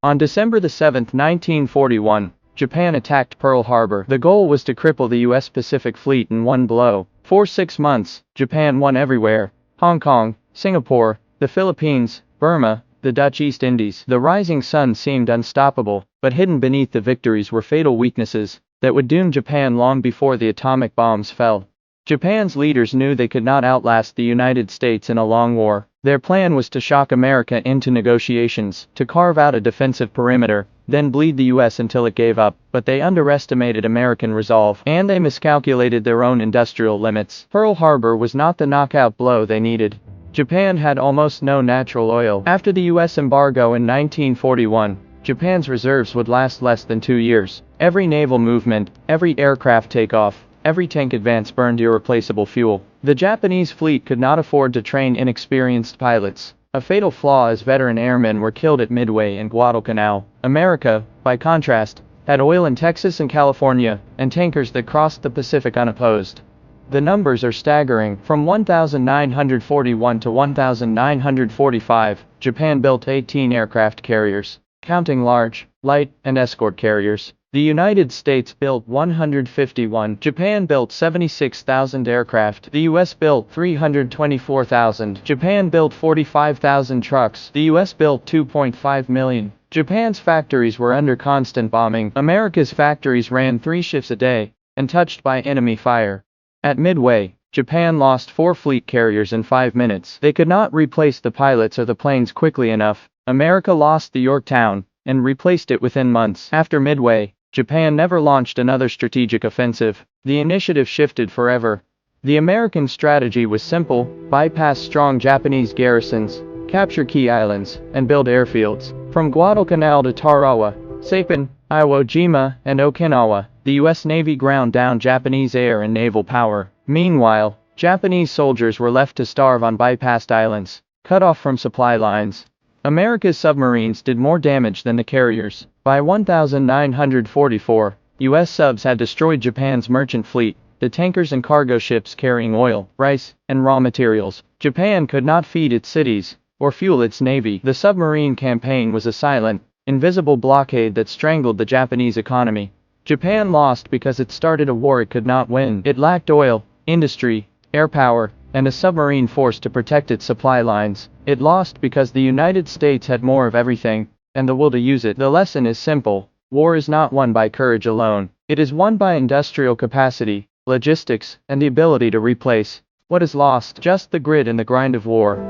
On December 7, 1941, Japan attacked Pearl Harbor. The goal was to cripple the U.S. Pacific Fleet in one blow. For 6 months, Japan won everywhere: Hong Kong, Singapore, the Philippines, Burma, the Dutch East Indies. The rising sun seemed unstoppable, but hidden beneath the victories were fatal weaknesses that would doom Japan long before the atomic bombs fell. Japan's leaders knew they could not outlast the United States in a long war. Their plan was to shock America into negotiations, to carve out a defensive perimeter, then bleed the US until it gave up. But they underestimated American resolve, and they miscalculated their own industrial limits. Pearl Harbor was not the knockout blow they needed. Japan had almost no natural oil. After the US embargo in 1941, Japan's reserves would last less than 2 years. Every naval movement, every aircraft takeoff, every tank advance burned irreplaceable fuel. The Japanese fleet could not afford to train inexperienced pilots, a fatal flaw as veteran airmen were killed at Midway and Guadalcanal. America, by contrast, had oil in Texas and California, and tankers that crossed the Pacific unopposed. The numbers are staggering. From 1941 to 1945, Japan built 18 aircraft carriers, counting large, light, and escort carriers. The United States built 151. Japan built 76,000 aircraft. The US built 324,000. Japan built 45,000 trucks. The US built 2.5 million. Japan's factories were under constant bombing. America's factories ran 3 shifts a day, untouched by enemy fire. At Midway, Japan lost 4 fleet carriers in 5 minutes. They could not replace the pilots or the planes quickly enough. America lost the Yorktown and replaced it within months. After Midway, Japan never launched another strategic offensive. The initiative shifted forever. The American strategy was simple: bypass strong Japanese garrisons, capture key islands, and build airfields. From Guadalcanal to Tarawa, Saipan, Iwo Jima, and Okinawa, the US Navy ground down Japanese air and naval power. Meanwhile, Japanese soldiers were left to starve on bypassed islands, cut off from supply lines. America's submarines did more damage than the carriers. By 1944, US subs had destroyed Japan's merchant fleet, the tankers and cargo ships carrying oil, rice, and raw materials. Japan could not feed its cities or fuel its navy. The submarine campaign was a silent, invisible blockade that strangled the Japanese economy. Japan lost because it started a war it could not win. It lacked oil, industry, air power, and a submarine force to protect its supply lines. It lost because the United States had more of everything, and the will to use it. The lesson is simple: war is not won by courage alone. It is won by industrial capacity, logistics, and the ability to replace what is lost. Just the grit and the grind of war.